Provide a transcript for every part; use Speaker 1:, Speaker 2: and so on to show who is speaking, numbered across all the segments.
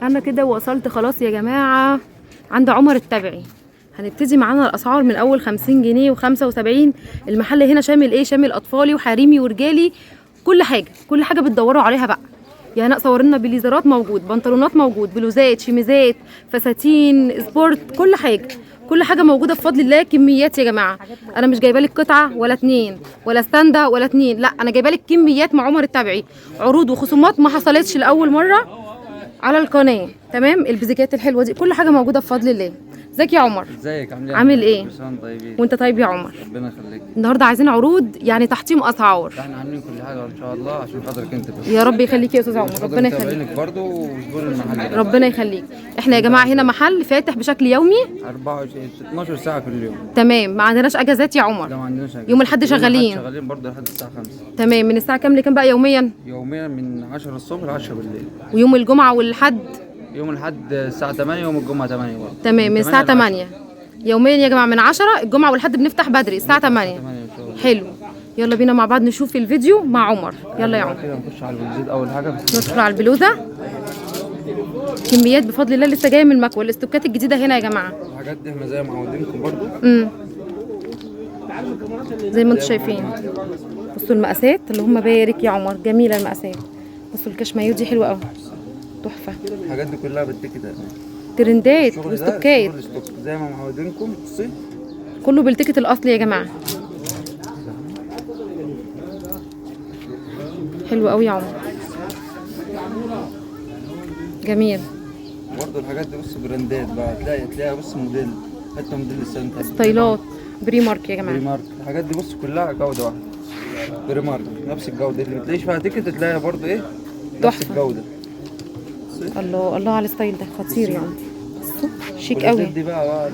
Speaker 1: انا كده وصلت خلاص يا جماعه عند عمر التبعي. هنبتدي معانا الاسعار من اول 50 جنيه و75. المحل هنا شامل ايه؟ شامل اطفالي وحريمي ورجالي، كل حاجه كل حاجه بتدوروا عليها بقى. يا هنا صور لنا بليزرات موجود، بنطلونات موجود، بلوزات، شميزات، فساتين، سبورت، كل حاجه كل حاجه موجوده بفضل الله. كميات يا جماعه، انا مش جايبه لك قطعه ولا اتنين ولا ستاندا ولا اتنين، لا انا جايبه لك كميات مع عمر التبعي. عروض وخصومات ما حصلتش لاول مره على القناه. تمام، البزيكات الحلوه دي كل حاجه موجوده بفضل الله. ازيك يا عمر؟
Speaker 2: ازيك
Speaker 1: عامل ايه؟
Speaker 2: طيبين.
Speaker 1: وانت طيب يا عمر؟
Speaker 2: ربنا يخليك.
Speaker 1: النهارده عايزين عروض يعني تحطيم اسعار.
Speaker 2: احنا عاملين كل حاجه ان شاء الله عشان خاطرك انت بس.
Speaker 1: يا رب يخليك يا استاذ عمر، ربنا يخليك.
Speaker 2: برضه وزبون المحل
Speaker 1: ربنا يخليك. احنا يا جماعه هنا محل فاتح بشكل يومي
Speaker 2: 24 12 ساعه كل يوم.
Speaker 1: تمام، ما عندناش اجازات يا عمر.
Speaker 2: لا ما عندناش حاجه.
Speaker 1: يوم الاحد شغالين.
Speaker 2: شغالين برضه لحد الساعه 5.
Speaker 1: تمام، من الساعه كام لكام بقى يوميا؟
Speaker 2: يوميا من 10 الصبح ل 10 بالليل.
Speaker 1: ويوم الجمعه والحد؟
Speaker 2: يوم الاحد الساعه 8، يوم الجمعه 8 برضه.
Speaker 1: تمام، من الساعه 8 يوميا يا جماعه، من 10 الجمعه والحد بنفتح بدري الساعه 8. حلو، يلا بينا مع بعض نشوف الفيديو مع عمر. يلا يا عمر
Speaker 2: كده نخش على البنزين اول حاجه.
Speaker 1: ندخل على البلوزه. كميات بفضل الله لسه جايه من المكوى، الاستوكات الجديده هنا يا جماعه.
Speaker 2: الحاجات دي احنا زي ما معودينكم برضه.
Speaker 1: زي ما انتم شايفين. بصوا المقاسات اللي هم بارك يا عمر، جميله المقاسات. بصوا الكشمايو دي حلوه قوي، تحفه.
Speaker 2: الحاجات دي كلها بالتيكت
Speaker 1: ترندات واستوكات
Speaker 2: زي ما معودينكم. بصي
Speaker 1: كله بالتيكت الاصلي يا جماعه. حلو قوي يا عمر، جميل.
Speaker 2: برضه الحاجات دي بص براندات بقى، تلاقيها بص موديل، حتى موديل السنتر،
Speaker 1: ستايلات بري مارك يا جماعه.
Speaker 2: بري مارك. الحاجات دي بص كلها جوده واحده، بري مارك نفس الجوده اللي ما تلاقيش فيها تيكت تلاقيها برضه ايه نفس الجوده.
Speaker 1: الله الله على الستايل ده خطير يا عمر. شيك قوي.
Speaker 2: دي بقى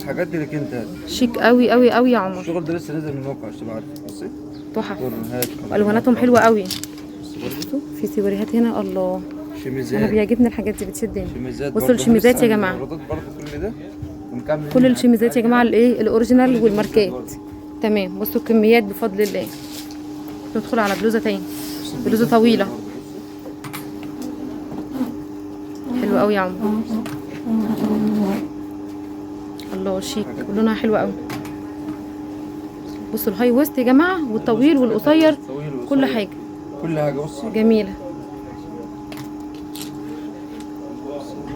Speaker 2: الحاجات دي لك انت،
Speaker 1: شيك قوي قوي قوي يا عمر.
Speaker 2: الشغل ده لسه نازل من الموقع عشان تبقى عارف. بصي
Speaker 1: تحف، والواناتهم حلوه قوي. في سيوريهات هنا، الله
Speaker 2: شميزات.
Speaker 1: انا بيعجبني الحاجات دي بتشدني. بصوا الشميزات يا جماعه،
Speaker 2: برضه كل ده
Speaker 1: كل الشميزات يا جماعه الايه الاوريجينال والماركات. تمام، بصوا الكميات بفضل الله. ندخل على بلوزه تاني، بلوزه طويله حلوه قوي يا عمر. الله شيك ولونها حلو قوي. بصوا الهاي ويست يا جماعه، والطويل والقصير، كل حاجه
Speaker 2: بصوا
Speaker 1: جميله.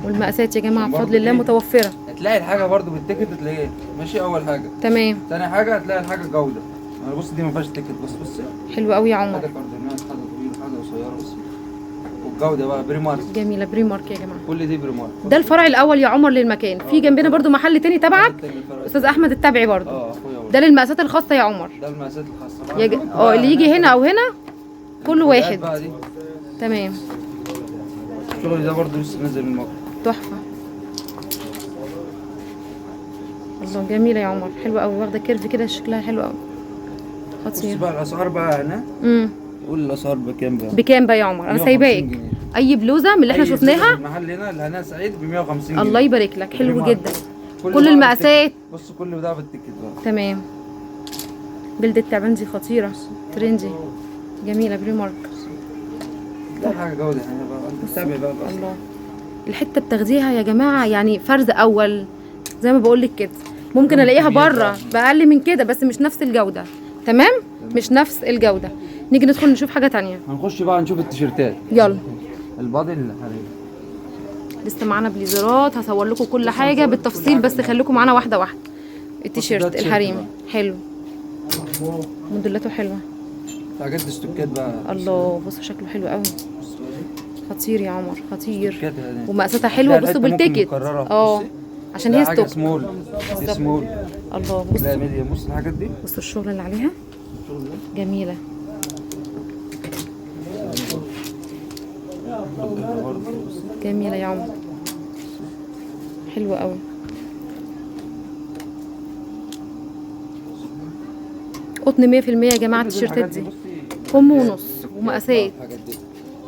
Speaker 1: والمقاسات يا جماعه بفضل الله متوفره.
Speaker 2: هتلاقي الحاجه برضو بالتيكت تلاقيها ماشي. اول حاجه
Speaker 1: تمام.
Speaker 2: تاني حاجه هتلاقي الحاجه جوده. انا بص دي ما فيهاش تيكت. بصي
Speaker 1: حلو قوي يا عمر.
Speaker 2: حاجه كاردينال، حاجه طويله، حاجه قصيره. بصي والجوده بقى بري مارك،
Speaker 1: جميله بري مارك يا جماعه.
Speaker 2: كل دي بري مارك.
Speaker 1: ده الفرع الاول يا عمر للمكان. في جنبنا برضو محل تاني تبعك استاذ احمد التبعي برضو.
Speaker 2: اخويا
Speaker 1: ده للمقاسات الخاصه يا عمر.
Speaker 2: ده المقاسات الخاصه
Speaker 1: اللي يجي هنا او هنا كل واحد. تمام.
Speaker 2: الشغل ده برضو لسه نازل من الموقع،
Speaker 1: تحفه. الله جميله يا عمر، حلوه قوي، واخده كيرف كده شكلها حلو قوي، خطير.
Speaker 2: بص بقى الاسعار بقى هنا. قول الاسعار بكام بقى؟
Speaker 1: بكام بقى يا عمر؟ انا سايباك. اي بلوزه من اللي احنا شفناها
Speaker 2: المحل هنا الهنا سعيد ب 150 جنيه.
Speaker 1: الله يبارك لك، حلو جدا. كل المقاسات.
Speaker 2: بص كل ده بالتيكت بقى.
Speaker 1: تمام. جلد التعبان دي خطيره، ترندي، جميله بري مارك.
Speaker 2: ده حاجه جوده هنا بقى، انت تتابع بقى.
Speaker 1: الله الحته بتاخديها يا جماعه يعني فرز اول زي ما بقول لك كده. ممكن الاقيها بره باقل من كده بس مش نفس الجوده. تمام، مش نفس الجوده. نيجي ندخل نشوف حاجه تانية.
Speaker 2: هنخش بقى نشوف التيشيرتات.
Speaker 1: يلا.
Speaker 2: البادي الحريمي
Speaker 1: لسه معانا بليزرات، هصور لكم كل حاجه بالتفصيل بس خليكم معانا واحده واحده. التيشيرت الحريمي حلو، موديلاته حلوه.
Speaker 2: حاجات استوكات بقى.
Speaker 1: الله بصوا شكله حلو قوي، خطير يا عمر خطير. ومقاساتها حلوه. بصوا بالتيكت عشان هي ستوك.
Speaker 2: سمول دي سمول.
Speaker 1: الله بصوا
Speaker 2: لا ميديم. بص الحاجات دي،
Speaker 1: بصوا الشغل اللي عليها جميله. جميله يا عمر، حلوه قوي. قطن 100% يا جماعه. التيشيرتات دي كم ونص ومقاسات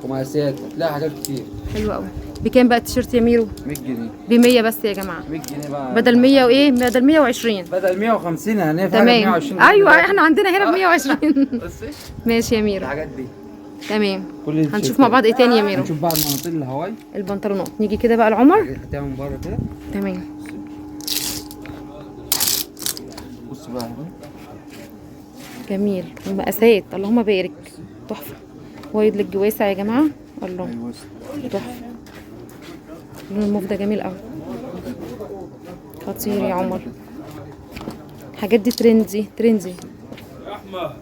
Speaker 2: ومقاسات، لا حاجات كتير
Speaker 1: حلوه قوي. بكام بقى التيشيرت يا ميرو؟
Speaker 2: 100 جنيه.
Speaker 1: ب 100 بس يا جماعه.
Speaker 2: 100 جنيه بقى
Speaker 1: بدل 100 وايه؟ بدل 120
Speaker 2: بدل 150 هنفع.
Speaker 1: تمام. ايوه احنا عندنا هنا ب 120.
Speaker 2: بصي
Speaker 1: ماشي يا ميرو.
Speaker 2: الحاجات دي
Speaker 1: تمام.
Speaker 2: كل
Speaker 1: هنشوف
Speaker 2: التيشيرتات.
Speaker 1: مع بعض ايه تاني يا ميرو؟
Speaker 2: هنشوف بقى المناطيل الهواي.
Speaker 1: البنطلونات. نيجي كده بقى لعمر.
Speaker 2: هاتها من بره كده.
Speaker 1: تمام.
Speaker 2: بص بقى هنا.
Speaker 1: جميل. المقاسات اللهم بارك. تحفه. وايد للج واسع يا جماعه. الله.
Speaker 2: ايوه
Speaker 1: تحفه. اللون الموف ده جميل قوي. خطير يا عمر. الحاجات دي ترندي ترندي.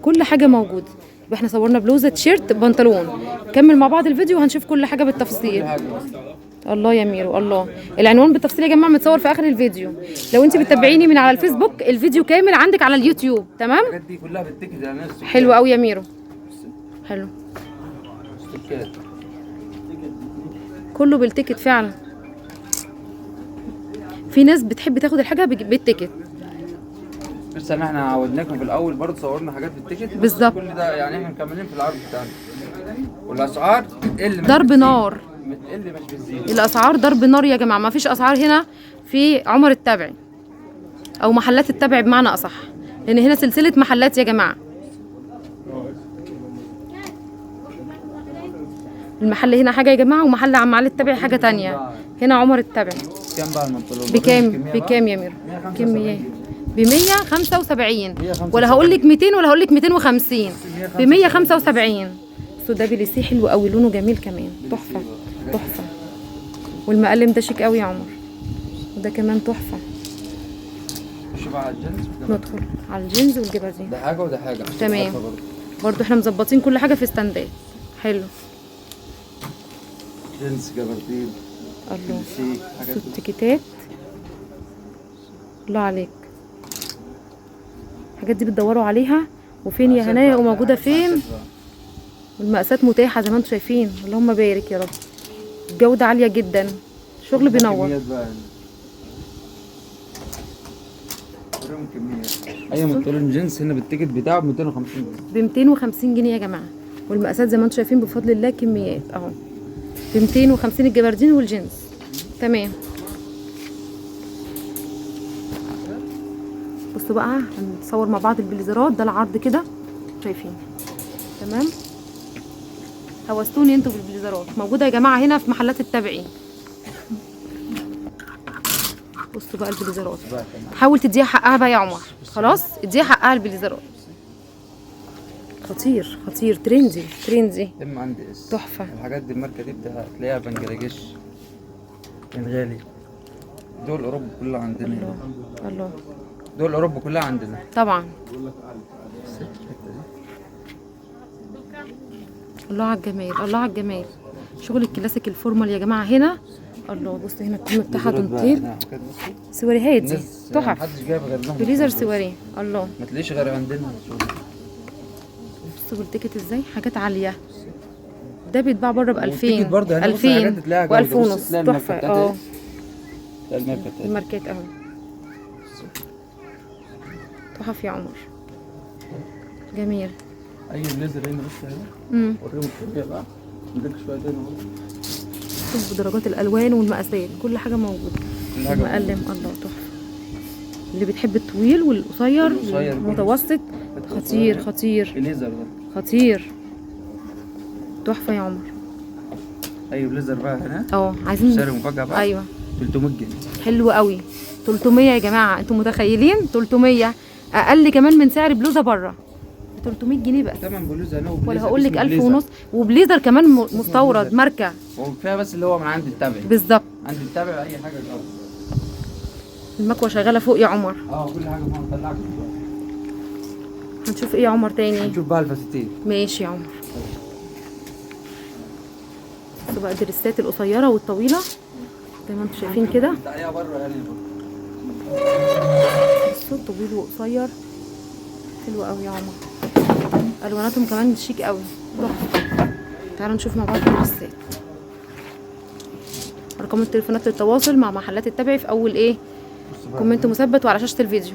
Speaker 1: كل حاجه موجوده. يبقى احنا صورنا بلوزه، تيشيرت، بنطلون. كمل مع بعض الفيديو وهنشوف كل حاجه بالتفصيل. الله يا ميرو. الله. العنوان بالتفصيل يا جماعه متصور في اخر الفيديو. لو انت بتتابعيني من على الفيسبوك الفيديو كامل عندك على اليوتيوب. تمام.
Speaker 2: الحاجات دي كلها بالتيكت يا ناس.
Speaker 1: حلو قوي يا ميرو. حلو.
Speaker 2: استيكات.
Speaker 1: كله بالتيكت فعلا. في ناس بتحب تاخد الحاجه بالتيكت.
Speaker 2: بس احنا عودناكم في الاول برضه صورنا حاجات بالتيكت.
Speaker 1: بالظبط.
Speaker 2: كل ده يعني احنا مكملين في العرض بتاعنا. والاسعار بتقل مش
Speaker 1: ضرب
Speaker 2: بتزيد.
Speaker 1: نار.
Speaker 2: بتقل مش بتزيد.
Speaker 1: الاسعار ضرب نار يا جماعه. ما فيش اسعار هنا في عمر التبعي او محلات التبعي بمعنى اصح، لان هنا سلسله محلات يا جماعه. المحل هنا حاجه يا جماعه، ومحل عم علي التبعي حاجه تانية. هنا عمر التبعي.
Speaker 2: كام بقى المنطلون؟
Speaker 1: بكام؟
Speaker 2: الكمية بقى؟
Speaker 1: بكام يا ميرو؟
Speaker 2: 175.
Speaker 1: كمية ب 175.
Speaker 2: 175.
Speaker 1: ولا هقول لك 200 ولا هقول لك 250. ب 175. بصوا ده بليسيه حلو قوي، لونه جميل كمان. تحفه تحفه. والمقلم ده شيك قوي يا عمر. وده كمان تحفه.
Speaker 2: خش بقى على الجنس.
Speaker 1: ندخل على الجينز والجبازين.
Speaker 2: ده حاجه وده حاجه.
Speaker 1: تمام.
Speaker 2: برضه.
Speaker 1: برضو احنا مظبطين كل حاجه في استندات. حلو.
Speaker 2: جنس جبردين.
Speaker 1: الله.
Speaker 2: بليسيه حاجات
Speaker 1: ست تيكيتات. الله عليك. الحاجات دي بتدوروا عليها وفين يا هنايا وموجوده فين؟ والمقاسات متاحه زي ما انتم شايفين. اللهم بارك يا رب. الجوده عاليه جدا. شغل بينور.
Speaker 2: كميات بقى. وريهم كميات. اي منطلون جنس هنا بالتيكت بتاعه ب 250 جنيه.
Speaker 1: ب 250 جنيه يا جماعه. والمقاسات زي ما انتم شايفين بفضل الله كميات اهو. ب 250 الجبردين والجينز. تمام. بصوا بقى هنصور مع بعض البليزرات. ده العرض كده شايفين. تمام. هوستوني انتوا بالبليزرات. موجوده يا جماعه هنا في محلات التابعين. بصوا بقى البليزرات. حاول تديها حقها بقى يا عمر. خلاص اديها حقها البليزرات. خطير خطير. ترندي ترندي.
Speaker 2: ام عندي اس.
Speaker 1: تحفه.
Speaker 2: الحاجات دي الماركه دي تلاقيها بنجلاديش. من غالي. دول اوروبا كلها عندنا.
Speaker 1: الله الله.
Speaker 2: دول اوروبا كلها عندنا.
Speaker 1: طبعا. الله على الجمال. الله على الجمال. شغل الكلاسيك الفورمال يا جماعه هنا. الله. بص هنا الكم بتاعها تنطيل. سواريهات دي تحف.
Speaker 2: محدش جايب غير لهم.
Speaker 1: بليزر سواري. الله.
Speaker 2: ما تلاقيش غير عندنا.
Speaker 1: بصوا بالتيكت ازاي. حاجات عاليه. ده بيتباع بره ب 2000
Speaker 2: والتيكت برضه هنا.
Speaker 1: 2000 و1000 ونص. تحفه.
Speaker 2: تحفه. الماركات
Speaker 1: الماركات اهو. تحف يا عمر. جميل.
Speaker 2: اي بليزر هنا بس هنا. وريهم الكميه بقى. نديك شويه هنا اهو.
Speaker 1: شوف درجات الالوان والمقاسات. كل حاجه موجوده.
Speaker 2: كل حاجة
Speaker 1: المقلم. الله تحفه. اللي بتحب الطويل والقصير والمتوسط. خطير خطير.
Speaker 2: بليزر ده.
Speaker 1: خطير. تحفه يا عمر.
Speaker 2: اي بليزر بقى هنا.
Speaker 1: عايزين
Speaker 2: سعر مفاجاه بقى.
Speaker 1: ايوه
Speaker 2: 300 جنيه.
Speaker 1: حلو قوي. 300 يا جماعه. انتوا متخيلين 300 اقل كمان من سعر بلوزه بره. 300 جنيه بس.
Speaker 2: تمن بلوزه هنا.
Speaker 1: ولا هقول لك 1000 ونص. وبليزر كمان مستورد ماركه.
Speaker 2: وكفايه بس اللي هو من عند التابع.
Speaker 1: بالظبط.
Speaker 2: عند التابع اي حاجه جوه.
Speaker 1: المكوه شغاله فوق يا عمر.
Speaker 2: كل حاجه فوق مطلعك.
Speaker 1: هنشوف ايه يا عمر تاني؟
Speaker 2: هنشوف بقى الفساتين.
Speaker 1: ماشي يا عمر. بصوا بقى الدريسات القصيره والطويله زي ما انتم شايفين كده.
Speaker 2: تعاليها بره يعني.
Speaker 1: بصوا طويل وقصير. حلو قوي يا عمر. الواناتهم كمان شيك قوي. تحفه. تعالوا نشوف مع بعض الدريسات. ارقام التليفونات للتواصل مع محلات التبعي في اول ايه كومنت مثبت وعلى شاشه الفيديو.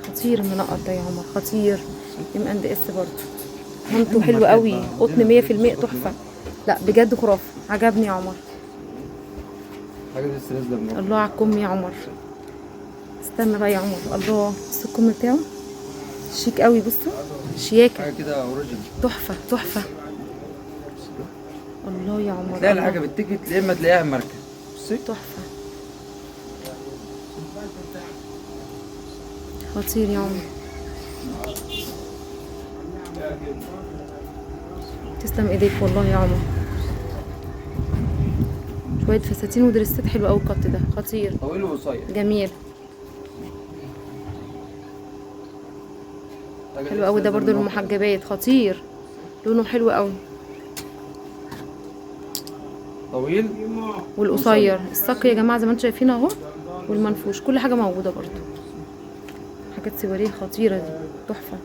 Speaker 1: خطير المنقط ده يا عمر. خطير. ام اند اس برضه. خامته حلو قوي. قطن 100% تحفه. لا بجد خرافه. عجبني يا عمر.
Speaker 2: حاجه لسه نازله من
Speaker 1: الله على الكم يا عمر. استنى بقى يا عمر. الله. بصوا الكم بتاعه شيك قوي. بصوا شياكه.
Speaker 2: حاجه كده اوريجينال.
Speaker 1: تحفه تحفه. الله يا عمر،
Speaker 2: تلاقي
Speaker 1: الله.
Speaker 2: الحاجه بالتيكت يا اما تلاقيها ماركه. بصي
Speaker 1: تحفه، خطير يا عمر. تسلم ايديك والله يا عمر. شويه فساتين ودريسات حلوه قوي، القط ده خطير
Speaker 2: طويل وقصير.
Speaker 1: جميل، حلو قوي ده برضو للمحجبات، خطير لونه حلو قوي.
Speaker 2: طويل
Speaker 1: والقصير الصك يا جماعه زي ما انتم شايفين اهو، والمنفوش كل حاجه موجوده برضو. حاجات سواريه خطيره دي، تحفه.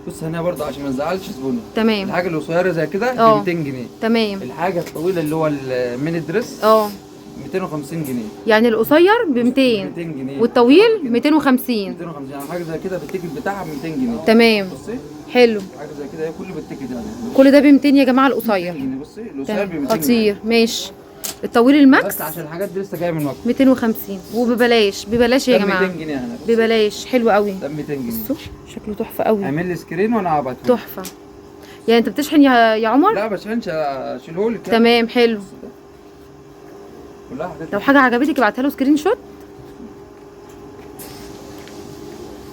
Speaker 2: بص هنا برضه عشان ما نزعلش زبوننا.
Speaker 1: تمام
Speaker 2: الحاجه القصيره زي كده
Speaker 1: اه.
Speaker 2: ب 200 جنيه.
Speaker 1: تمام.
Speaker 2: الحاجه الطويله اللي هو الميني دريس
Speaker 1: اه
Speaker 2: 250 جنيه.
Speaker 1: يعني القصير ب 200
Speaker 2: 200 جنيه
Speaker 1: والطويل 250.
Speaker 2: 250 يعني حاجه زي كده بالتيكت بتاعها ب 200 جنيه.
Speaker 1: تمام
Speaker 2: بصي
Speaker 1: حلو.
Speaker 2: حاجه زي كده هي كله بالتيكت يعني.
Speaker 1: كل ده ب 200 يا جماعه
Speaker 2: 200
Speaker 1: القصير.
Speaker 2: جنيه. بصي القصير
Speaker 1: تمام
Speaker 2: ب 200 جنيه.
Speaker 1: خطير ماشي. الطويل الماكس
Speaker 2: بس عشان الحاجات دي لسه جايه من وقت.
Speaker 1: 250 وببلاش، ببلاش يا
Speaker 2: ده
Speaker 1: جماعه
Speaker 2: 200 جنيه هنا.
Speaker 1: ببلاش، حلو قوي.
Speaker 2: ده 200 جنيه.
Speaker 1: بصوا شكله تحفه قوي،
Speaker 2: اعمل لي سكرين وانا هبعته.
Speaker 1: تحفه. يعني انت بتشحن يا عمر؟
Speaker 2: لا بشحنش، اشيلهولك.
Speaker 1: تمام حلو.
Speaker 2: كلها حاجات.
Speaker 1: لو حاجه عجبتك ابعتها له سكرين شوت.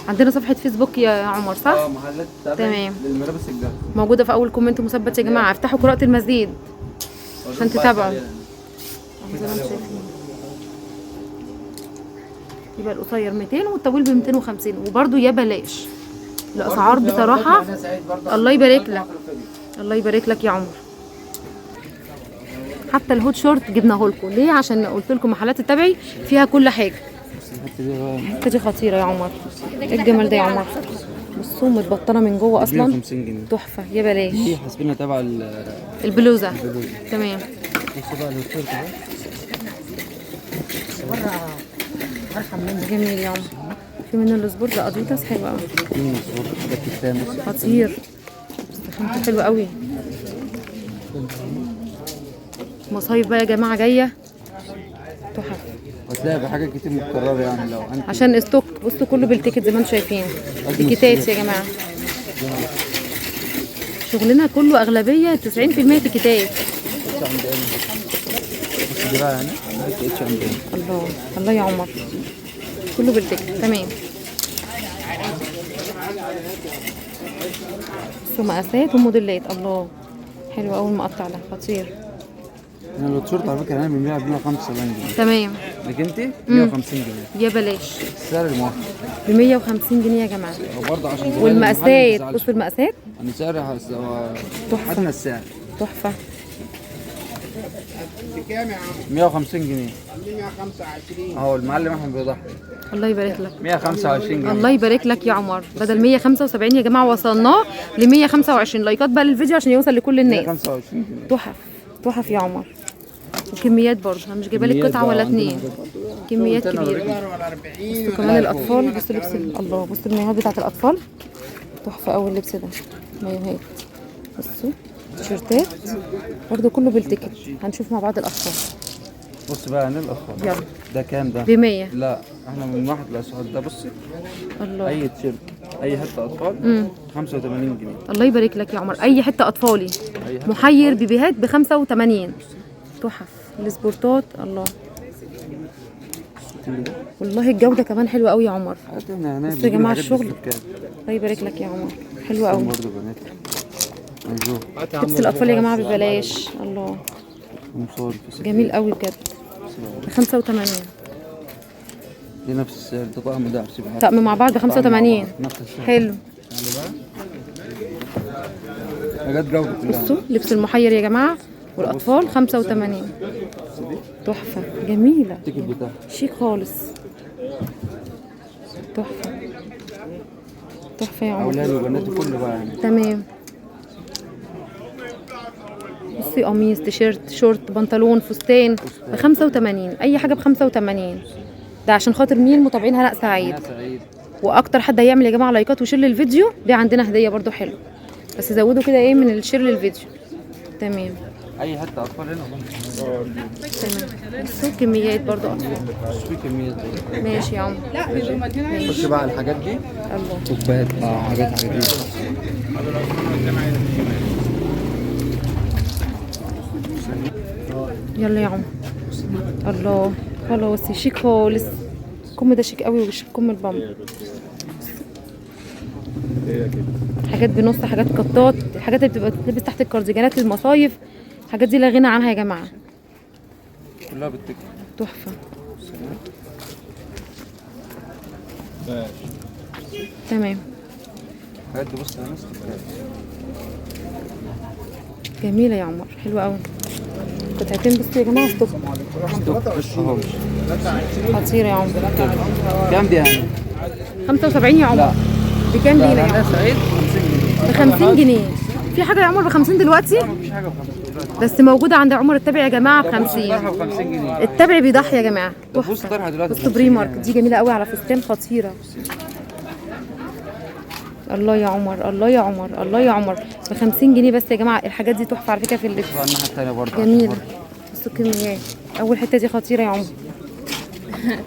Speaker 1: عندنا صفحه فيسبوك يا عمر صح؟
Speaker 2: محلات
Speaker 1: تمام.
Speaker 2: للملابس الجاهزه
Speaker 1: موجوده في اول كومنت مثبت يا جماعه. افتحوا قراءه المزيد عشان تتابعوا. زي ما انتم شايفين يبقى القصير 200 والطويل ب 250 وبرده يا بلاش. الاسعار بصراحه الله يبارك لك، الله يبارك لك يا عمر. حتى الهوت شورت جبناه لكم ليه؟ عشان قلت لكم محلات التبعي فيها كل حاجه. الحته دي خطيره يا عمر. ايه الجمال ده يا عمر؟ بصوا متبطنه من جوه اصلا،
Speaker 2: 150 جنيه.
Speaker 1: تحفه يا بلاش.
Speaker 2: دي حاسبينها تبع
Speaker 1: البلوزه تمام.
Speaker 2: بصوا بقى الهوت اهو.
Speaker 1: جميل يا عمر. في منه الاسبور ده اديداس حلو قوي،
Speaker 2: ده كتان
Speaker 1: خطير استخدمته حلو قوي. مصايف بقى يا جماعه جايه تحف.
Speaker 2: هتلاقي بحاجات كتير متكرره يعني لو انت
Speaker 1: عشان استوك بصوا كله بالتيكت زي ما انتم شايفين. تيكتات يا جماعه، شغلنا كله اغلبيه 90% تيكتات.
Speaker 2: بص دي بقى يعني اتش ام
Speaker 1: الله الله يا عمر، كله بالتيكت تمام. بصوا مقاسات وموديلات، الله حلو قوي المقطع ده خطير.
Speaker 2: انا لو تشورت على فكره انا بنبيعها ب 175 جنيه.
Speaker 1: تمام
Speaker 2: لكن انت 150 جنيه
Speaker 1: يا بلاش
Speaker 2: السعر الموافق.
Speaker 1: ب 150 جنيه يا جماعه.
Speaker 2: وبرضه عشان زمان
Speaker 1: والمقاسات بصوا المقاسات
Speaker 2: انا سعري
Speaker 1: تحفه
Speaker 2: حدنا السعر
Speaker 1: تحفه.
Speaker 3: بكام يا عم؟
Speaker 2: 150 جنيه
Speaker 3: 125.
Speaker 2: اهو المعلم احمد بيضحك.
Speaker 1: الله يبارك لك،
Speaker 2: 125 جنيه.
Speaker 1: الله يبارك لك يا عمر. بدل 175 يا جماعه وصلناه ل 125. لايكات بقى للفيديو عشان يوصل لكل الناس.
Speaker 2: 125 جنيه.
Speaker 1: تحف تحف يا عمر. وكميات برضه، انا مش جايبه لك قطعه ولا اتنين، كميات كبيره. بصوا كمان الاطفال، بصوا لبس الله، بصوا المايوهات بتاعت الاطفال تحفه قوي اللبس ده. مايوهات بصوا، تيشيرتات برضه كله بالتيكت. هنشوف مع بعض الاطفال.
Speaker 2: بص بقى عن الاطفال.
Speaker 1: يلا
Speaker 2: ده كام ده؟
Speaker 1: ب 100.
Speaker 2: لا احنا من واحد لاسعار ده. بصي
Speaker 1: الله
Speaker 2: اي تيشيرت اي حته اطفال 85 جنيه.
Speaker 1: الله يبارك لك يا عمر. اي حته اطفالي
Speaker 2: اي حته
Speaker 1: محير بيبيهات ب 85. تحف السبورتات الله. والله الجوده كمان حلوه قوي يا عمر. بصوا يا جماعه الشغل، الله يبارك لك يا عمر حلو قوي.
Speaker 2: برضه بنات
Speaker 1: لبس الاطفال يا جماعه ببلاش. الله جميل قوي بجد ب 85.
Speaker 2: دي نفس السعر. ده طقم ده
Speaker 1: طقم مع بعض ب 85
Speaker 2: نفس السعر.
Speaker 1: حلو.
Speaker 2: حاجات جوده كلها.
Speaker 1: بصوا لبس المحير يا جماعه والاطفال 85. تحفه جميله
Speaker 2: التيكت بتاعها
Speaker 1: شيك خالص. تحفه تحفه يا عمر.
Speaker 2: اولاد وبنات كله بقى يعني.
Speaker 1: تمام. بصي قميص تيشيرت شورت بنطلون فستان ب 85. اي حاجه ب 85. ده عشان خاطر مين؟ متابعين هلاء سعيد.
Speaker 2: سعيد.
Speaker 1: واكتر حد هيعمل يا جماعه لايكات وشير للفيديو دي عندنا هديه برضو حلوه، بس زودوا كده ايه من الشير للفيديو. تمام.
Speaker 2: اي حته اطفال هنا والله.
Speaker 1: تمام. بصوا كميات برضو اطفال.
Speaker 2: مش في كميه دي.
Speaker 1: ماشي يا عمر.
Speaker 2: خش بقى على الحاجات دي.
Speaker 1: الله.
Speaker 2: كوبايات حاجات دي.
Speaker 1: يلا يا عمر. الله خلاص شيك خالص. الكم ده شيك قوي وشيك كم البامب. حاجات بنص، حاجات قطات، الحاجات اللي بتبقى بتلبس تحت الكارديجانات المصايف، الحاجات دي لا غنى عنها يا جماعه.
Speaker 2: كلها بالتكت.
Speaker 1: تحفه. تمام.
Speaker 2: الحاجات دي بص يا ناس
Speaker 1: جميله يا عمر، حلوه قوي. قطعتين بصوا يا جماعه ستوب.
Speaker 2: اهو.
Speaker 1: خطيره يا عمر.
Speaker 2: كام دي يعني؟
Speaker 1: 75 يا عمر. بكام دي هنا يا عمر؟
Speaker 2: سعيد 50 جنيه.
Speaker 1: ب 50 جنيه. في حاجه يا عمر ب 50 دلوقتي؟
Speaker 2: مفيش حاجه ب 50 دلوقتي.
Speaker 1: بس موجوده عند عمر التابع يا جماعه ب 50.
Speaker 2: طرحه ب 50 جنيه.
Speaker 1: التابع بيضحي يا جماعه.
Speaker 2: ده بص طرحه دلوقتي.
Speaker 1: بص بري مارك دي جميله قوي على فستان، خطيره. الله يا عمر، الله يا عمر، الله يا عمر. ب 50 جنيه بس يا جماعه. الحاجات دي تحفه على فكره في اللبس.
Speaker 2: بقى الناحيه الثانيه برضه.
Speaker 1: جميله. بصوا الكميات. اول حته دي خطيره يا عمر.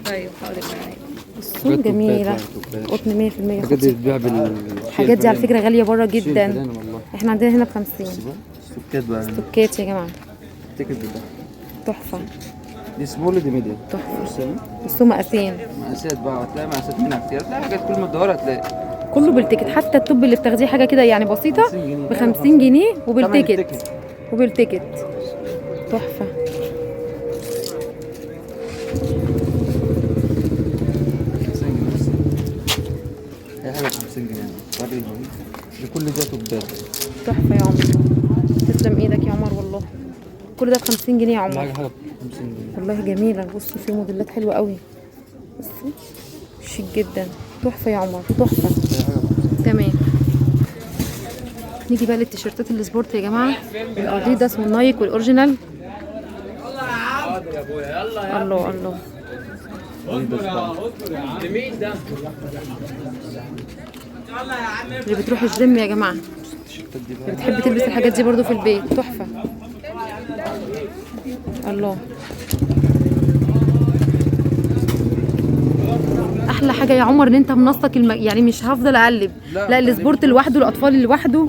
Speaker 4: طيب حاضر.
Speaker 1: بصوا جميله. قطن 100%
Speaker 2: الحاجات دي
Speaker 1: خطيره.
Speaker 2: بتبيع
Speaker 1: الحاجات دي على فكره غاليه بره جدا.
Speaker 2: والله.
Speaker 1: احنا عندنا هنا ب 50.
Speaker 2: سكات بقى.
Speaker 1: سكات يا جماعه.
Speaker 2: التيكت ده
Speaker 1: تحفه.
Speaker 2: دي سمول دي ميديا.
Speaker 1: تحفه. بصوا مقاسين.
Speaker 2: مقاسات بقى هتلاقي مقاسات منها كتير، هتلاقي حاجات كل ما تدور هتلاقي.
Speaker 1: كله بالتيكت، حتى التوب اللي بتاخديه حاجه كده يعني بسيطه ب 50 جنيه وبالتيكت. وبالتيكت. تحفه.
Speaker 2: هي حاجه ب 50 جنيه وريها دي كل ده توبات.
Speaker 1: تحفه يا عمر. تسلم ايدك يا عمر والله. كل ده ب 50 جنيه يا عمر.
Speaker 2: حاجه ب 50 جنيه
Speaker 1: والله جميله. بصوا في موديلات حلوه قوي. بصوا شيك جدا. تحفه يا عمر، تحفه. تمام. نيجي بقى للتيشيرتات السبورت يا جماعه. الاديداس والنايك والاوريجينال. الله الله. اللي بتروح الجيم يا جماعه، اللي بتحب تلبس الحاجات دي برضو في البيت، تحفه. الله. احلى حاجه يا عمر ان انت منسق يعني مش هفضل اقلب، لا السبورت لوحده، الاطفال لوحده.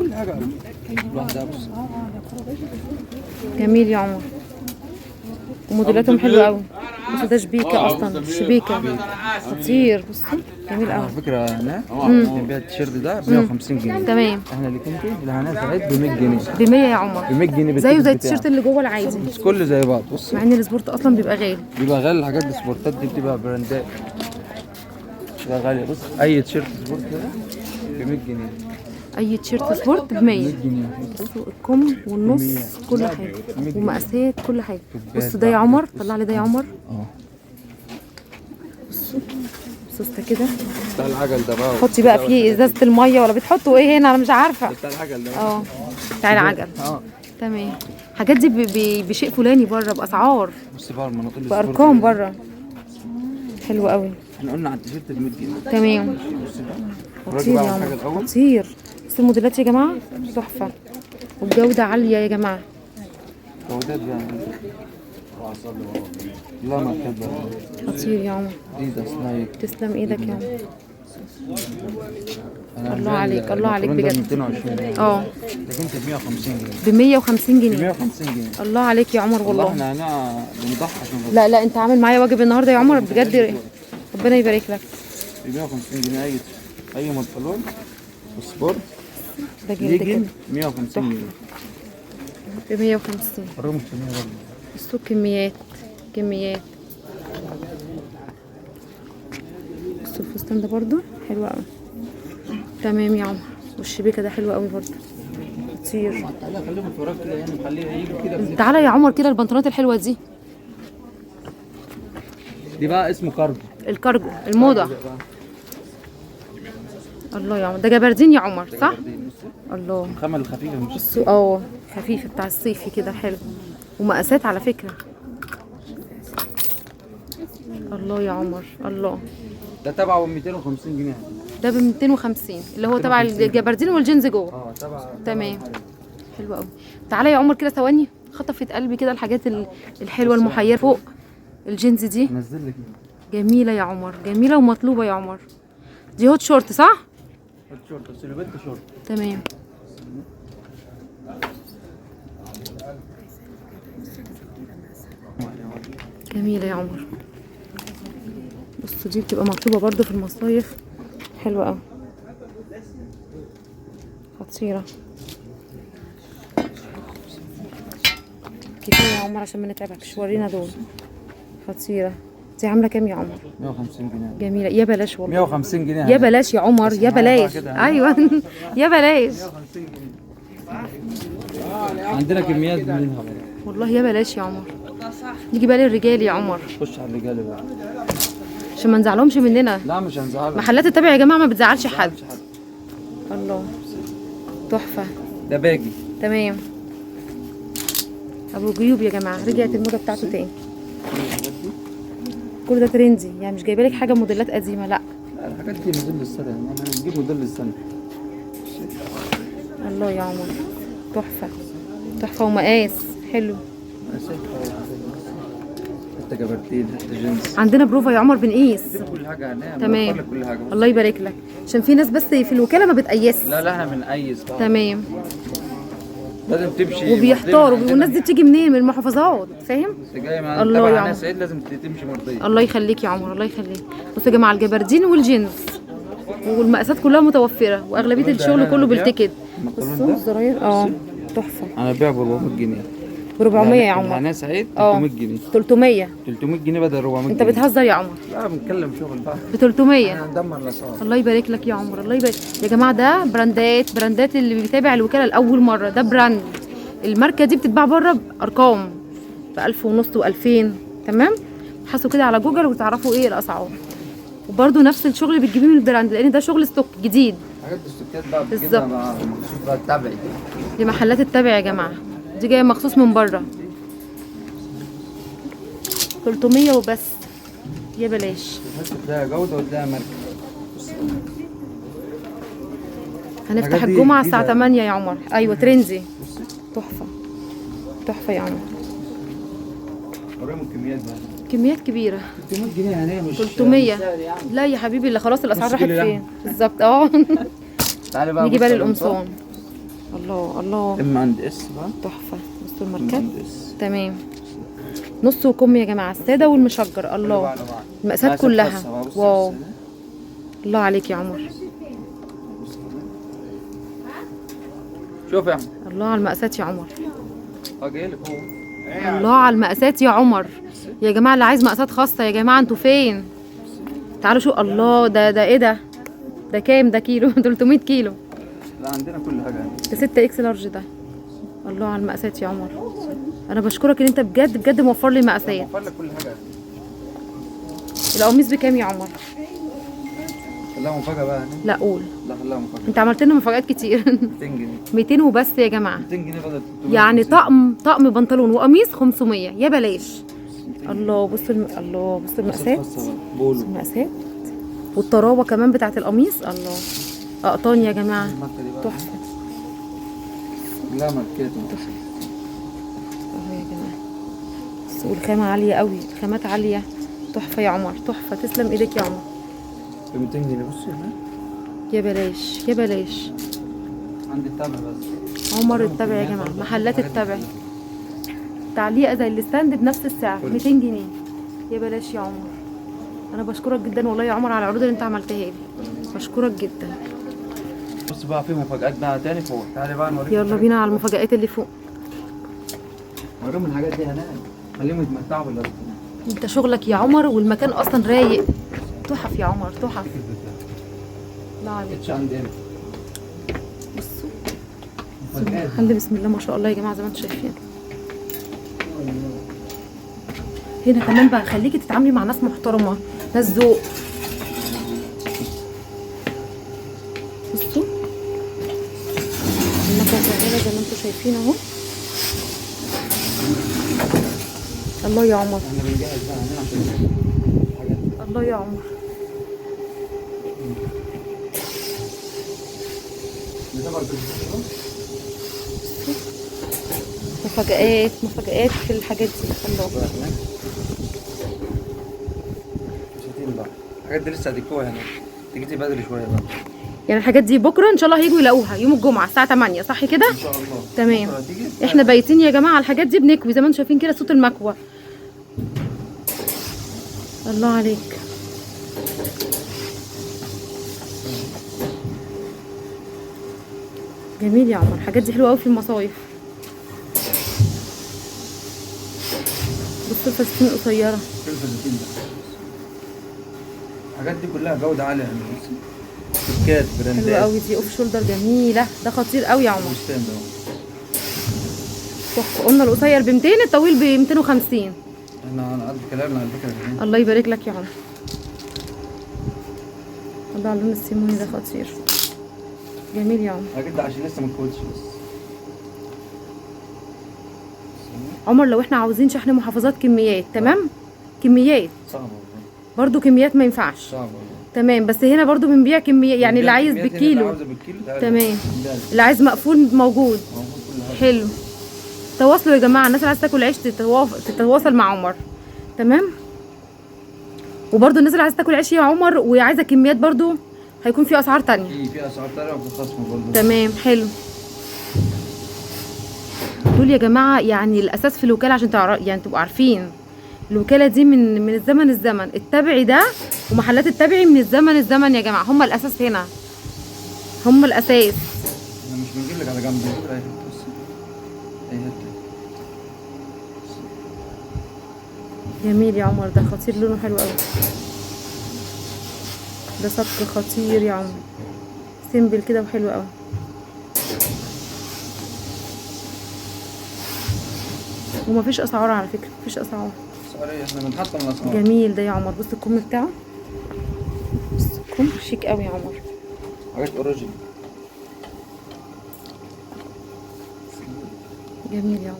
Speaker 1: جميل يا عمر. وموديلاتهم حلوه قوي. بصوا ده شبيكه اصلا، شبيكه خطير. بصوا جميل قوي.
Speaker 2: على فكره هنا بنبيع التيشيرت ده ب 150 جنيه.
Speaker 1: تمام.
Speaker 2: احنا اللي كنت الهنا سعيد ب 100 جنيه.
Speaker 1: ب 100 يا عمر.
Speaker 2: ب 100 جنيه
Speaker 1: زيه زي التيشيرت اللي جوه العادي.
Speaker 2: بس كله زي بعض. بص
Speaker 1: مع ان السبورت اصلا بيبقى غالي.
Speaker 2: بيبقى غالي. الحاجات دي سبورتات دي بتبقى براندات بتبقى غاليه. بص اي تيشيرت سبورت ده ب 100 جنيه.
Speaker 1: اي تيشيرت سبورت ب 100
Speaker 2: جنيه.
Speaker 1: بصوا الكم والنص كل حاجه ومقاسات كل حاجه. بصوا ده يا عمر، طلع لي ده يا عمر. بصوا سوسته كده.
Speaker 2: بتاع العجل ده بقى.
Speaker 1: حطي بقى فيه ازازه الميه ولا بتحطوا ايه هنا؟ انا مش عارفه.
Speaker 2: بتاع العجل ده.
Speaker 1: بتاع العجل. تمام. الحاجات دي بشيء فلاني بره باسعار،
Speaker 2: بص بقى المناطيل
Speaker 1: بارقام بره. حلو قوي.
Speaker 2: احنا قلنا على التيشيرت ب 100 جنيه.
Speaker 1: تمام. خطير يا عمر، خطير. بصوا الموديلات يا جماعه تحفه والجوده عاليه يا جماعه.
Speaker 2: جودات بقى. لا ما كده.
Speaker 1: خطير يا عمر.
Speaker 2: ديداس نايك.
Speaker 1: تسلم ايدك يا عمر. الله عليك، الله عليك بجد.
Speaker 2: 220 جنيه. لكن انت ب 150 جنيه.
Speaker 1: ب 150 جنيه.
Speaker 2: ب 150 جنيه.
Speaker 1: الله عليك يا عمر والله.
Speaker 2: احنا هنا بنضحي عشان
Speaker 1: لا انت عامل معايا واجب النهارده يا عمر بجد. ربنا يبارك لك.
Speaker 2: ب 150 جنيه اي بنطلون سبورت
Speaker 1: ده جلد كده
Speaker 2: 150 جنيه.
Speaker 1: ب 150.
Speaker 2: الرقم الثاني برضه.
Speaker 1: بصوا كميات. بصوا الفستان ده برضو حلو قوي. تمام يا عمر. والشبيكه ده حلو قوي برضو، خطير.
Speaker 2: تعالى خليهم في وراك كده يعني، خليه يجوا كده.
Speaker 1: تعالى يا عمر كده البنطلونات الحلوه دي.
Speaker 2: دي بقى اسمه كارجو.
Speaker 1: الكارجو الموضه. الله يا عمر. ده جبردين يا عمر صح؟ الله.
Speaker 2: الخامه الخفيفه مش
Speaker 1: بصوا خفيفه بتاع الصيفي كده حلو ومقاسات على فكره. الله يا عمر الله.
Speaker 2: ده تبعه ب 250 جنيه.
Speaker 1: ده ب 250 اللي هو تبع الجبردين والجينز جوه.
Speaker 2: تبع.
Speaker 1: تمام. حلو قوي. تعالى يا عمر كده ثواني خطفت قلبي كده الحاجات الحلوه المحيره فوق. الجينز دي
Speaker 2: نزل لك
Speaker 1: جميله يا عمر، جميله ومطلوبه يا عمر. دي هوت شورت صح؟
Speaker 2: شورت سيلوبيت شورت.
Speaker 1: تمام. جميله يا عمر. بصوا دي بتبقى مطلوبه برضو في المصايف، حلوه قوي، خطيره. كفايه يا عمر عشان ما نتعبكش، ورينا دول. خطيره. دي عامله كام يا عمر؟
Speaker 2: 150 جنيه.
Speaker 1: جميله. يا بلاش والله.
Speaker 2: 150 جنيه
Speaker 1: يا بلاش يا عمر، يا بلاش. ايوه يا بلاش.
Speaker 2: عندنا كميات منها بقى.
Speaker 1: والله يا بلاش يا عمر. نيجي بقى للرجال يا عمر
Speaker 2: خش على الرجال بقى
Speaker 1: عشان ما نزعلهمش مننا.
Speaker 2: لا مش هنزعلك.
Speaker 1: محلات التبع يا جماعه ما بتزعلش حد. الله تحفه.
Speaker 2: ده باجي.
Speaker 1: تمام. ابو جيوب يا جماعه، رجعت الموضه بتاعته تاني. كل ده ترندي يعني، مش جايبه لك حاجه موديلات قديمه، لا.
Speaker 2: لا الحاجات دي موديل السنه، انا هنجيب موديل السنه.
Speaker 1: الله يا عمر تحفه تحفه ومقاس حلو.
Speaker 2: حتى جبرتين حتى جينز.
Speaker 1: عندنا بروفا يا عمر بنقيس.
Speaker 2: كل حاجه هنعمل.
Speaker 1: تمام.
Speaker 2: كل حاجه.
Speaker 1: الله يبارك لك، عشان في ناس بس في الوكاله ما بتقيسش.
Speaker 2: لا احنا بنقيس بقى.
Speaker 1: تمام.
Speaker 2: لازم تمشي
Speaker 1: وبيحتاروا، والناس دي بتيجي منين؟ من المحافظات، فاهم؟
Speaker 2: انت جاي مع
Speaker 1: الله يا
Speaker 2: تبع
Speaker 1: عمر.
Speaker 2: ناس عيد، لازم تمشي مرضيه.
Speaker 1: الله يخليك يا عمر، الله يخليك. بصوا يا جماعه الجبردين والجينز والمقاسات كلها متوفره، واغلبيه الشغل كله بالتيكت. بصوا الزراير تحفه.
Speaker 2: انا ببيع ب 400 جنيه.
Speaker 1: ب 400 يا عمر.
Speaker 2: مع ناس عيد 300 جنيه.
Speaker 1: 300.
Speaker 2: 300 جنيه بدل 400
Speaker 1: انت
Speaker 2: جنيه.
Speaker 1: بتهزر يا عمر؟
Speaker 2: لا بنتكلم شغل بقى.
Speaker 1: ب 300.
Speaker 2: احنا هندمر الاسعار.
Speaker 1: الله يبارك لك يا عمر، الله يبارك يا جماعه. ده براندات اللي بيتابع الوكاله لاول مره. ده براند، الماركه دي بتتباع بره بارقام، ب 1000 ونص و2000. تمام. حاسوا كده على جوجل وتعرفوا ايه الاسعار. وبرده نفس الشغل اللي بتجيبيه من البراند، لان ده شغل ستوك جديد.
Speaker 2: حاجات الستات بقى
Speaker 1: بالظبط.
Speaker 2: بتجيبها مع مخصوص بقى التبعي.
Speaker 1: دي محلات التبع يا جماعه، دي جايه مخصوص من بره. 300 وبس، يا بلاش.
Speaker 2: تلاقي جوده وتلاقي ماركه.
Speaker 1: هنفتح
Speaker 2: الحاجات دي
Speaker 1: الجمعه
Speaker 2: جديدة.
Speaker 1: الساعه 8 يا عمر. ايوه ترندي. تحفه تحفه يا عمر.
Speaker 2: وريهم الكميات بقى.
Speaker 1: كميات كبيره.
Speaker 2: 300 جنيه يعني مش
Speaker 1: 300. لا يا حبيبي، اللي خلاص الاسعار
Speaker 2: نص
Speaker 1: راحت
Speaker 2: كيلو
Speaker 1: فين
Speaker 2: لحمة.
Speaker 1: بالظبط.
Speaker 2: تعالي بقى
Speaker 1: نيجي بقى
Speaker 2: بص على
Speaker 1: للقمصان. الله الله
Speaker 2: ام عند اس بقى.
Speaker 1: تحفه. بصوا
Speaker 2: ام
Speaker 1: الماركات.
Speaker 2: عند اس.
Speaker 1: تمام. نص وكم يا جماعه، الساده والمشجر. الله المقاسات كلها. واو الله عليك يا عمر.
Speaker 2: شوف يا احمد.
Speaker 1: الله على المقاسات يا عمر.
Speaker 2: جاي لك هو.
Speaker 1: الله على المقاسات يا عمر. يا جماعه اللي عايز مقاسات خاصه يا جماعه انتوا فين؟ تعالوا شو. الله ده ايه ده؟ ده كام ده كيلو؟ 300 كيلو.
Speaker 2: لا عندنا كل حاجه يعني.
Speaker 1: ده 6 اكس لارج ده. الله على المقاسات يا عمر. انا بشكرك ان انت بجد بجد موفر لي مقاسات.
Speaker 2: موفر لك كل حاجه.
Speaker 1: القميص بكام يا عمر؟
Speaker 2: خلاها مفاجاه بقى يعني.
Speaker 1: لا قول.
Speaker 2: لا خلاها مفاجاه.
Speaker 1: انت عملت لنا مفاجآت كتير.
Speaker 2: 200 جنيه.
Speaker 1: 200 وبس يا جماعه.
Speaker 2: 200 جنيه بدل 300.
Speaker 1: يعني طقم بنطلون وقميص 500 يا بلاش. الله بصوا الله بصوا المقاسات.
Speaker 2: بولو.
Speaker 1: المقاسات والطراوه كمان بتاعت القميص. الله اقطان يا جماعه.
Speaker 2: الماركه دي بقى.
Speaker 1: تحفه.
Speaker 2: لا ماركته.
Speaker 1: اهو يا جماعه. بصوا الخامه عاليه قوي، الخامات عاليه. تحفه يا عمر، تحفه. تسلم ايدك يا عمر.
Speaker 2: ب 200 جنيه. بصي هنا.
Speaker 1: يا بلاش يا بلاش.
Speaker 2: عندي التابع بس.
Speaker 1: عمر التبع يا جماعه، محلات التبع. تعليقه زي الستاند بنفس السعر 200 جنيه. يا بلاش يا عمر. انا بشكرك جدا والله يا عمر على العروض اللي انت عملتها لي، بشكرك جدا.
Speaker 2: بص بقى في مفاجآت بقى تاني فوق. تعالي بقى نوريك.
Speaker 1: يلا بينا على المفاجآت اللي فوق.
Speaker 2: وريهم الحاجات دي هناك. خليهم يتمتعوا بالأرض.
Speaker 1: انت شغلك يا عمر والمكان اصلا رايق. تحف يا عمر تحف. لا عليك.
Speaker 2: اتش عندي هنا.
Speaker 1: بصوا
Speaker 2: مفاجآت.
Speaker 1: خلي بسم الله ما شاء الله يا جماعه زي ما انتم شايفين. هنا كمان بقى خليكي تتعاملي مع ناس محترمه، ناس ذوق. بصوا المكان شغاله زي ما انتم شايفين اهو. الله يا عمر.
Speaker 2: احنا بنجهز بقى هنا عشان الحاجات.
Speaker 1: الله يا عمر. مفاجآت مفاجآت في الحاجات دي. الله.
Speaker 2: بقى هناك شاتين بقى الحاجات دي لسه هتكوها هناك، تيجي بدري شويه بقى
Speaker 1: يعني الحاجات دي بكره ان شاء الله هيجوا يلاقوها يوم الجمعه الساعه 8 صح كده؟
Speaker 2: ان شاء الله.
Speaker 1: تمام.
Speaker 2: بكرة هتيجي
Speaker 1: احنا بايتين يا جماعه على الحاجات دي بنكوي زي ما انتم شايفين كده صوت المكوى. الله عليك. جميل يا عمر، الحاجات دي حلوه قوي في المصايف. بصوا الفساتين قصيره.
Speaker 2: في الفساتين ده الحاجات دي كلها جوده عاليه يعني، بصي سكات
Speaker 1: حلوه
Speaker 2: براندات
Speaker 1: قوي دي، اوف شولدر جميله، ده خطير قوي يا عمر.
Speaker 2: وستاند اهو.
Speaker 1: تحفه. قلنا القصير ب 200 الطويل ب 250.
Speaker 2: احنا قد كلامنا على فكره كمان.
Speaker 1: الله يبارك لك يا عمر. الله على اللون السيموني ده خطير. جميل يا عمر.
Speaker 2: الحاجات دي عشان لسه ما اتكوتش بس.
Speaker 1: عمر لو احنا عاوزين شحن محافظات كميات تمام؟ كميات
Speaker 2: صعبه والله.
Speaker 1: برضو كميات ما ينفعش.
Speaker 2: صعبه والله.
Speaker 1: تمام، بس هنا برضو بنبيع كميات يعني اللي عايز
Speaker 2: اللي
Speaker 1: بالكيلو.
Speaker 2: عاوزه بالكيلو تعالى.
Speaker 1: تمام.
Speaker 2: ده
Speaker 1: اللي عايز مقفول موجود.
Speaker 2: موجود كل حاجه.
Speaker 1: حلو. تواصلوا يا جماعه، الناس اللي عايزه تاكل عيش تتواصل مع عمر. تمام. وبرضو الناس اللي عايزه تاكل عيش يا عمر وعايزه كميات برضو هيكون في اسعار تانية.
Speaker 2: في اسعار تانية وفي خصم برضه.
Speaker 1: تمام. حلو. دول يا جماعه يعني الاساس في الوكاله عشان يعني تبقوا عارفين الوكاله دي من الزمن التبعي ده، ومحلات التبعي من الزمن يا جماعه، هم الاساس هنا، هم الاساس.
Speaker 2: احنا مش بنجيب لك على جنب، بنجيب لك اي حته بس. اي حته.
Speaker 1: جميل يا عمر، ده خطير لونه حلو قوي. ده صك خطير يا عمر، سيمبل كده وحلو قوي. ومفيش اسعار على فكره، مفيش اسعار.
Speaker 2: اسعار ايه؟ احنا بنحطم الاسعار.
Speaker 1: جميل ده يا عمر، بص الكم بتاعه، بص الكم شيك قوي يا عمر.
Speaker 2: حاجات اوريجينال.
Speaker 1: جميل يا عمر.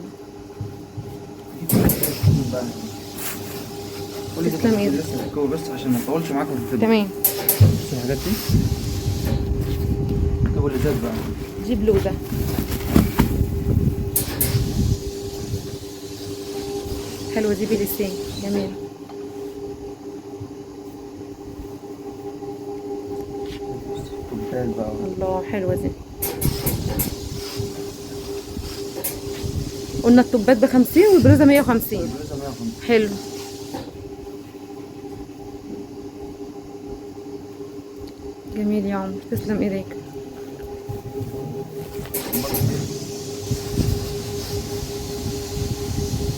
Speaker 2: تسلم
Speaker 1: ايدك.
Speaker 2: لسه بتكوي بس عشان ما نطولش معاكم في الفيديو.
Speaker 1: تمام.
Speaker 2: بص الحاجات دي كوي اللي زاد بقى.
Speaker 1: دي بلوزه. حلوه دي بليسين جميل.
Speaker 2: كوبايات بقى.
Speaker 1: الله حلوه دي. قلنا التوبات ب50 والبلوزه 150.
Speaker 2: البلوزة 150.
Speaker 1: حلو. جميل يا عمر، تسلم ايديك.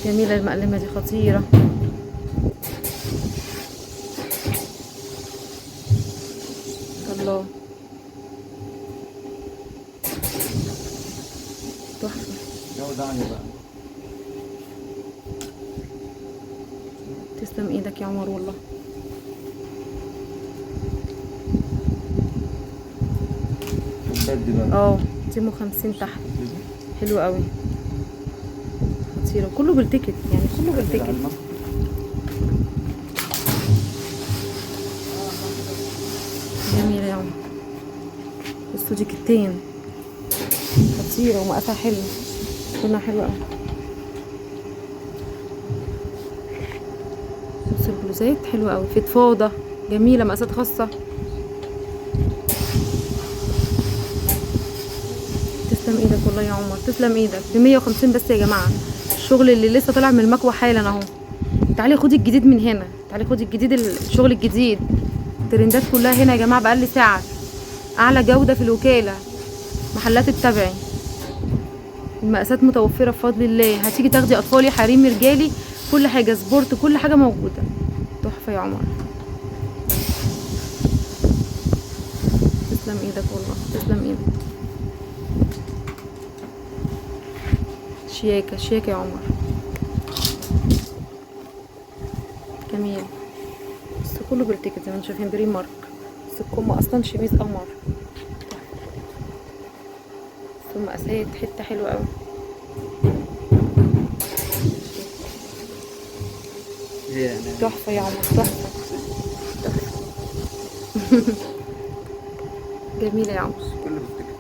Speaker 1: جميله المقلمه دي خطيره. الله تحفه.
Speaker 2: جودة عالية بقى.
Speaker 1: تسلم ايدك يا عمر والله.
Speaker 2: الكوبايات دي بقى.
Speaker 1: اه دي 50 تحت. حلو قوي خطيره، كله بالتيكت يعني، كله بالتيكت.
Speaker 2: العلمة.
Speaker 1: جميله يا عمر. بصوا دي كتين خطيره ومقاسها حلو، لونها حلو قوي. بصوا البلوزات حلوه قوي، فضفاضه جميله، مقاسات خاصه. تسلم ايدك والله يا عمر، تسلم ايدك. ب 150 بس يا جماعه، الشغل اللي لسه طالع من المكوى حالا اهو. تعالي خدي الجديد من هنا، تعالي خدي الجديد، الشغل الجديد، الترندات كلها هنا يا جماعه باقل سعر، اعلى جوده في الوكاله، محلات التبعي. المقاسات متوفره بفضل الله، هتيجي تاخدي اطفالي حريمي رجالي كل حاجه، سبورت كل حاجه موجوده. تحفه يا عمر، تسلم ايدك والله، تسلم ايدك. شياكه شياكه يا عمر، جميل. بس كله بالتيكت زي ما انتم شايفين، بري مارك. بس الكم اصلا شميز قمر. بس المقاسات حته حلوه قوي. تحفه يا عمر، تحفه تحفه. جميله يا عمر.
Speaker 2: كله بالتيكت.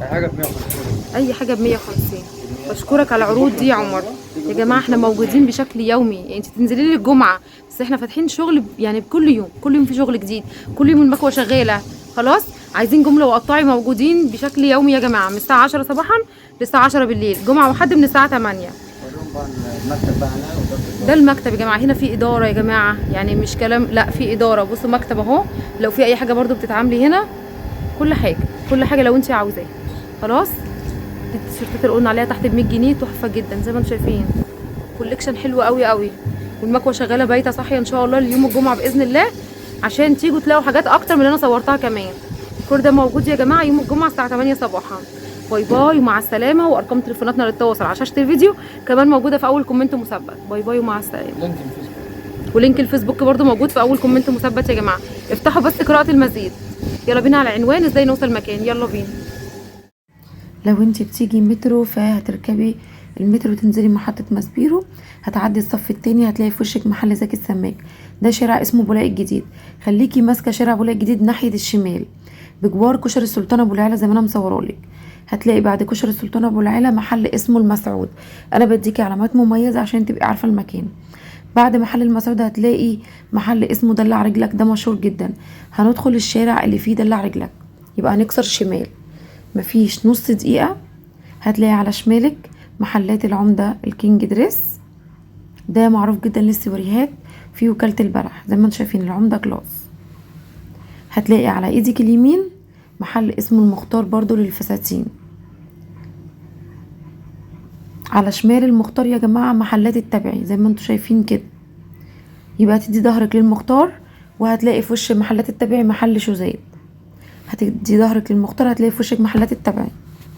Speaker 2: اي حاجة ب 150.
Speaker 1: اي حاجه ب 150. بشكرك على العروض دي يا عمر. يا جماعه احنا موجودين بشكل يومي، يعني انت تنزلي لي الجمعه بس احنا فاتحين شغل يعني كل يوم، كل يوم في شغل جديد، كل يوم المكوه شغاله. خلاص عايزين جمله وقطاعي موجودين بشكل يومي يا جماعه من الساعه 10 صباحا للساعه 10 بالليل، جمعه وحد من الساعه 8. ده المكتب يا جماعه، هنا في اداره يا جماعه، يعني مش كلام، لا في اداره. بصوا مكتب اهو، لو في اي حاجه برضو بتتعاملي هنا، كل حاجه كل حاجه لو انت عاوزاها. خلاص دي التيشيرتات اللي قلنا عليها تحت ب 100 جنيه تحفه جدا زي ما انتم شايفين، كوليكشن حلو قوي قوي. والمكوه شغاله بايته صاحيه ان شاء الله ليوم الجمعه باذن الله، عشان تيجوا تلاقوا حاجات اكتر من اللي انا صورتها كمان. كل ده موجود يا جماعه يوم الجمعه الساعه 8 صباحا. باي باي ومع السلامه، وارقام تليفوناتنا للتواصل على شاشه الفيديو كمان موجوده في اول كومنت مثبت. باي باي ومع السلامه. ولينك الفيسبوك برده موجود في اول كومنت مثبت يا جماعه. افتحوا بس قراءه المزيد. يلا بينا على عنوان ازاي نوصل مكان، يلا بينا. لو انت بتيجي مترو فهتركبي المترو تنزلي محطة ماسبيرو، هتعدي الصف التاني هتلاقي في وشك محل زكي السماك. ده شارع اسمه بولاق الجديد، خليكي ماسكة شارع بولاق الجديد ناحية الشمال بجوار كشري السلطان ابو العلا زي ما انا مصورالك. هتلاقي بعد كشري السلطان ابو العلا محل اسمه المسعود، انا بديكي علامات مميزة عشان تبقي عارفة المكان. بعد محل المسعود هتلاقي محل اسمه دلع رجلك، ده مشهور جدا. هندخل الشارع اللي فيه دلع رجلك، يبقى هنكسر شمال مفيش نص دقيقة هتلاقي على شمالك محلات العمدة الكينج دريس، ده معروف جدا للسوريهات في وكالة البلح زي ما انتم شايفين العمدة كلاس. هتلاقي على ايدك اليمين محل اسمه المختار برضو للفساتين. على شمال المختار يا جماعة محلات التبعي زي ما انتم شايفين كده، يبقى تدي ظهرك للمختار وهتلاقي في وش محلات التبعي محل شوزات. هتدي ظهرك للمختار هتلاقي في وشك محلات التبعي.